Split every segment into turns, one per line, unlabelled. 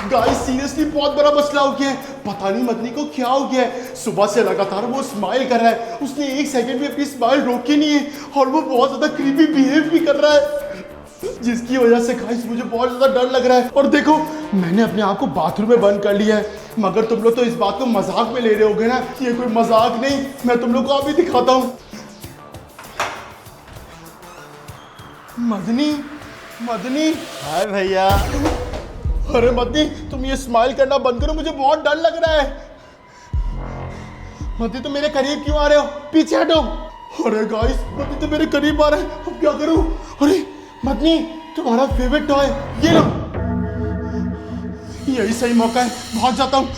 Guys seriously बहुत बड़ा मसला हो गया है। पता नहीं मदनी को क्या हो गया है। सुबह से लगातार वो स्माइल कर रहा है, उसने एक सेकंड भी अपनी स्माइल रोकी नहीं है और वो बहुत ज्यादा क्रीपी बिहेव भी कर रहा है, जिसकी वजह से गाइस मुझे बहुत ज्यादा डर लग रहा है। और देखो मैंने अपने आप को बाथरूम में बंद कर लिया है, मगर तुम लोग तो इस बात को मजाक में ले रहे होगे ना। ये कोई मजाक नहीं, मैं तुम लोग को अभी दिखाता हूँ। मदनी, मदनी।
हाय भैया।
अरे मदनी तुम ये स्माइल करना बंद करो, मुझे बहुत डर लग रहा है। मदनी तुम मेरे करीब क्यों आ रहे हो? पीछे हटो। अरे गाइस मदनी तो मेरे करीब आ रहा है, अब क्या करूं? अरे मदनी तुम्हारा फेवरेट टॉय ये लो, यही सही मौका है, भाग जाता हूँ।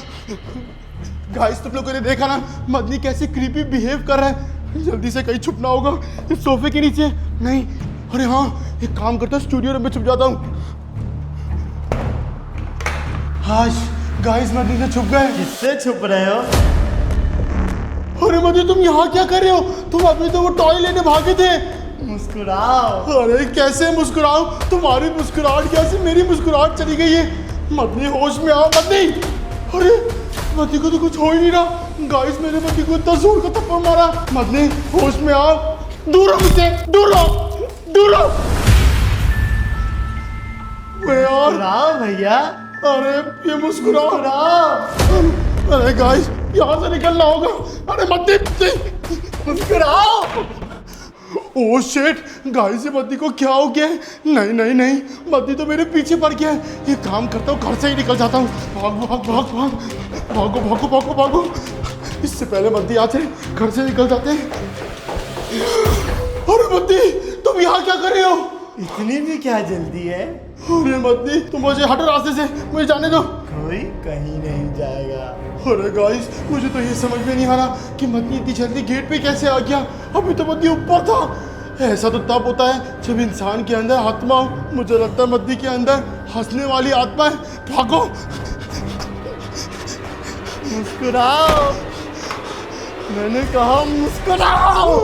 गाइस तुम लोगों ने देखा ना मदनी कैसे क्रीपी बिहेव कर रहा है। जल्दी से कहीं छुपना होगा, इस सोफे के नीचे नहीं। अरे हाँ एक काम करता हूँ, स्टूडियो रूम में छुप जाता हूँ। हाश गाइस मदनी से छुप गए।
किससे छुप रहे हो?
अरे मदनी तुम यहाँ क्या कर रहे हो? तुम अभी तो वो टॉय लेने भागे थे।
मुस्कुराओ।
अरे कैसे मुस्कुराओ? तुम्हारी मुस्कुराहट कैसे मेरी मुस्कुराहट चली गई है? मदनी होश में आओ मदनी। अरे मदनी को तो कुछ हो ही नहीं रहा। गाइस मेरे मदनी को इतना जोर का थप्पड़ मारा। मदनी होश में आओ, दूर हो मुझसे, दूर हो, दूर हो। यार
मुस्कुराओ भैया।
अरे ये मुस्कुराओ। अरे गाइस यहाँ से निकलना होगा। अरे मदनी
मुस्कुराओ।
ओह शिट गाइस ये मदनी को क्या हो गया है? नहीं नहीं नहीं, मदनी तो मेरे पीछे पड़ गया है। ये काम करता हूँ, घर से ही निकल जाता हूँ। भाग भाग भाग भाग, भागो भागो भागो भागो, इससे पहले मदनी आ जाए, घर से निकल जाते हैं। अरे मदनी तुम यहाँ क्या कर रहे हो?
इतनी भी क्या जल्दी है?
अरे मदनी तुम मुझे हटो रास्ते से, मुझे जाने दो।
कोई कहीं नहीं जाएगा।
अरे गाइस मुझे तो ये समझ में नहीं आ रहा कि मदनी इतनी जल्दी गेट पे कैसे आ गया। अभी तो मदनी ऊपर था। ऐसा तो तब होता है जब इंसान के अंदर आत्मा हो। मुझे लगता है मदनी के अंदर हंसने वाली आत्मा है। भागो।
मुस्कुराओ, मैंने कहा मुस्कुराओ।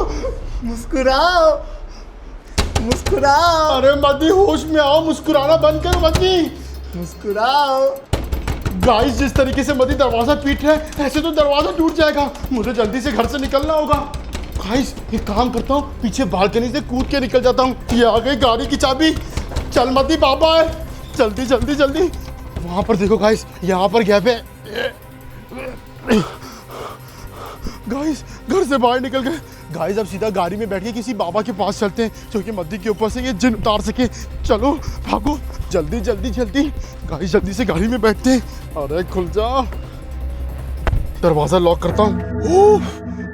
मुस्कुराओ, मुस्कुराओ।
अरे मदनी होश में आओ, मुस्कुराना बंद करो मदनी।
मुस्कुराओ।
गाइस जिस तरीके से मदनी दरवाजा पीट रहा है ऐसे तो दरवाजा टूट जाएगा। मुझे जल्दी से घर से निकलना होगा। गाइस एक काम करता हूँ, पीछे बालकनी से कूद के निकल जाता हूँ। ये आ गई गाड़ी की चाबी। चल मदनी बाबा है, जल्दी जल्दी जल्दी। वहां पर देखो गाइस, यहाँ पर गैप है। गाइस घर से बाहर निकल गए। गाइस अब सीधा गाड़ी में बैठ के किसी बाबा के पास चलते हैं जो कि मदनी के ऊपर से ये जिन उतार सके। चलो भागो जल्दी जल्दी जल्दी। गाइस जल्दी से गाड़ी में बैठते हैं। अरे खुल जा, दरवाजा लॉक करता हूँ।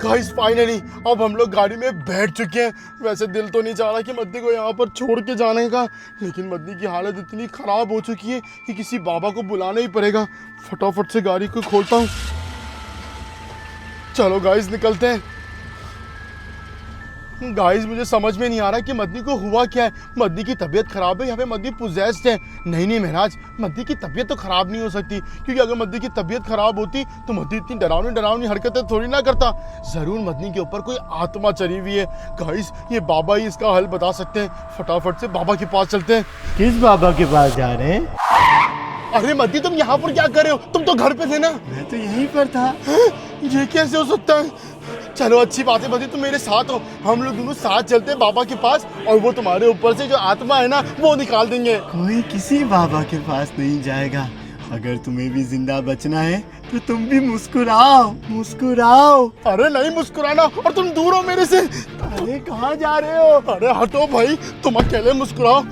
गाइस फाइनली अब हम लोग गाड़ी में बैठ चुके हैं। वैसे दिल तो नहीं चाह रहा कि मदनी को यहाँ पर छोड़ के जाने का, लेकिन मदनी की हालत इतनी ख़राब हो चुकी है कि किसी बाबा को बुलाना ही पड़ेगा। फटाफट से गाड़ी को खोलता हूँ। चलो गाइस निकलते हैं। गाइस मुझे समझ में नहीं आ रहा कि मदनी को हुआ क्या है। मदनी की तबीयत खराब है या फिर मदनी पोजेस्ड है? नहीं नहीं महराज, मदनी की तबीयत तो खराब नहीं हो सकती, क्योंकि अगर मदनी की तबीयत खराब होती तो मदनी इतनी डरावनी डरावनी हरकतें थोड़ी ना करता। जरूर मदनी के ऊपर कोई आत्मा चढ़ी हुई है। गाइस ये बाबा ही इसका हल बता सकते हैं। फटाफट से बाबा के पास चलते हैं।
किस बाबा के पास जा रहे हैं?
अरे मदनी तुम यहाँ पर क्या कर रहे हो? तुम तो घर पे थे ना।
मैं तो यहीं पर था।
ये कैसे हो सकता है? चलो अच्छी बात है मदनी तुम मेरे साथ हो, हम लोग दोनों साथ चलते हैं बाबा के पास और वो तुम्हारे ऊपर से जो आत्मा है ना वो निकाल देंगे।
कोई किसी बाबा के पास नहीं जाएगा। अगर तुम्हें भी जिंदा बचना है तो तुम भी मुस्कुराओ, मुस्कुराओ।
अरे नहीं मुस्कुराना, और तुम दूर हो मेरे से।
अरे कहाँ जा रहे हो?
अरे हटो भाई, तुम अकेले मुस्कुराओ।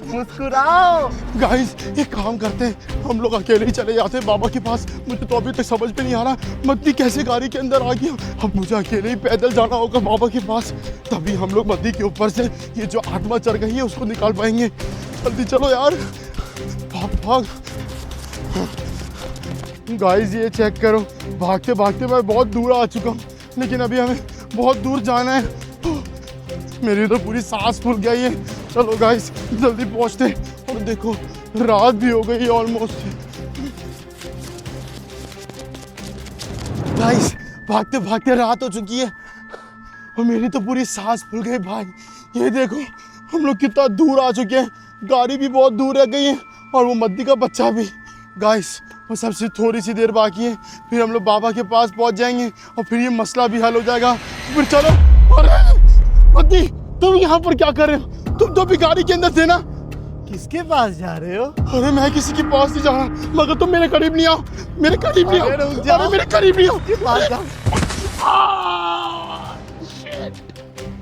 मुस्कुराओ।
गाइस एक काम करते हैं, हम लोग अकेले ही चले जाते हैं बाबा के पास। मुझे तो अभी तक समझ में नहीं आ रहा मदनी कैसे गाड़ी के अंदर आ गया। अब मुझे अकेले ही पैदल जाना होगा बाबा के पास, तभी हम लोग मदनी के ऊपर से ये जो आत्मा चढ़ गई है उसको निकाल पाएंगे। जल्दी चलो यार, भाग भाग। गाइस ये चेक करो, भागते भागते मैं बहुत दूर आ चुका हूँ, लेकिन अभी हमें बहुत दूर जाना है। मेरी तो पूरी सांस फूल गई है। चलो गाइस जल्दी पहुंचते। और देखो रात भी हो गई ऑलमोस्ट। गाइस भागते भागते रात हो चुकी है और मेरी तो पूरी सांस फूल गई भाई। ये देखो हम लोग कितना दूर आ चुके हैं, गाड़ी भी बहुत दूर रह गई है और वो मद्दी का बच्चा भी। गाइस बस सबसे थोड़ी सी देर बाकी है, फिर हम लोग बाबा के पास पहुंच जाएंगे और फिर ये मसला भी हल हो जाएगा। फिर चलो। अरे पति, तुम यहाँ पर क्या कर रहे हो? तुम तो भी गाड़ी के अंदर थे ना।
किसके पास जा रहे हो?
अरे मैं किसी के पास नहीं जा रहा, मगर तुम मेरे करीब नहीं आओ, मेरे करीब नहीं आओ,
अरे रुक जाओ।
अरे मेरे करीब नहीं आओ।
किसके पास जा?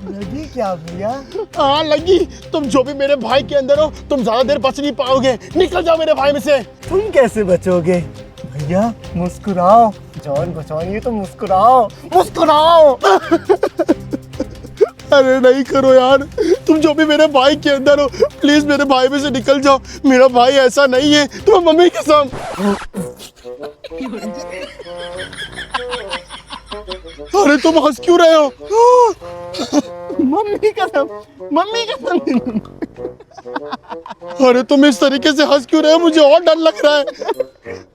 लगी क्या भैया?
हाँ लगी। तुम जो भी मेरे भाई के अंदर हो, तुम ज्यादा देर बच नहीं पाओगे। निकल जाओ मेरे भाई में से।
तुम कैसे बचोगे? भैया मुस्कुराओ, जान बचाएंगे तो मुस्कुराओ, मुस्कुराओ।
अरे नहीं करो यार, तुम जो भी मेरे भाई के अंदर हो, प्लीज मेरे भाई में से निकल जाओ। मेरा भाई ऐसा नहीं है, तुम मम्मी की कसम। अरे तुम हंस क्यों रहे हो?
मम्मी कसम, मम्मी कसम।
अरे तुम इस तरीके से हंस क्यों रहे हो? मुझे और डर लग रहा है।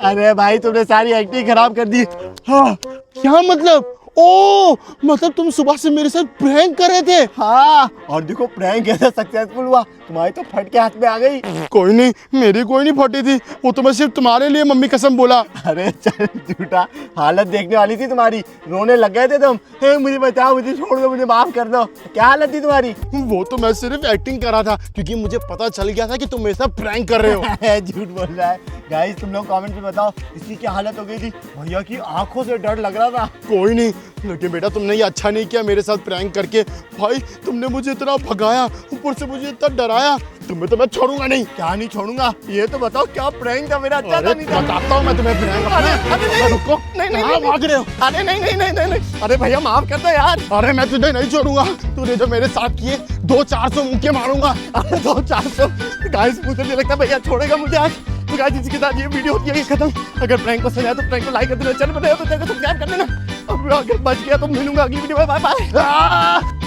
अरे भाई तुमने सारी एक्टिंग खराब कर दी।
हाँ क्या मतलब? ओ मतलब तुम सुबह से मेरे साथ प्रैंक कर रहे थे?
हाँ, और देखो प्रैंक कैसा सक्सेसफुल हुआ, तुम्हारी तो फट के हाथ में आ गई।
कोई नहीं, मेरी कोई नहीं फटी थी, वो तो मैं सिर्फ तुम्हारे लिए मम्मी कसम बोला।
अरे चल झूठा, हालत देखने वाली थी तुम्हारी, रोने लग गए थे तुम। हे मुझे बचाओ, मुझे छोड़ दो, मुझे माफ कर दो। क्या हालत थी तुम्हारी?
वो तो मैं सिर्फ एक्टिंग कर रहा था, क्योंकि मुझे पता चल गया था कि तुम मेरे साथ प्रैंक कर रहे हो।
झूठ बोल रहा है। गाइस तुम लोग कमेंट में बताओ इसकी क्या हालत हो गई थी। भैया की आंखों से डर लग रहा था।
कोई नहीं, लेकिन बेटा तुमने ये अच्छा नहीं किया मेरे साथ प्रैंक करके। भाई तुमने मुझे इतना भगाया, ऊपर से मुझे इतना डराया, तुम्हें तो मैं छोड़ूंगा नहीं।
क्या नहीं छोड़ूंगा? ये तो बताओ क्या प्रैंक था मेरा? अच्छा
अरे
था नहीं था?
बताता हूँ मैं तुम्हें प्रैंक।
अरे नहीं,
रुको,
नहीं, नहीं,
कहाँ
नहीं।
भाग रहे हो?
अरे नहीं नहीं नहीं नहीं नहीं। अरे भैया माफ कर दो यार।
अरे मैं तुझे नहीं छोड़ूंगा, तूने जो मेरे साथ किए 200-400 मुक्के मारूंगा।
अरे 200-400। गाइस मुझे नहीं लगता भैया छोड़ेगा मुझे आज। तो गाइस इसी के साथ ये वीडियो होती है खत्म। अगर प्रैंक पसंद आया तो प्रैंक को लाइक कर देना, चैनल पर नए हो तो चैनल को सब्सक्राइब कर देना। अब अगर बच गया तो मिलूंगा अगली वीडियो में। Bye bye.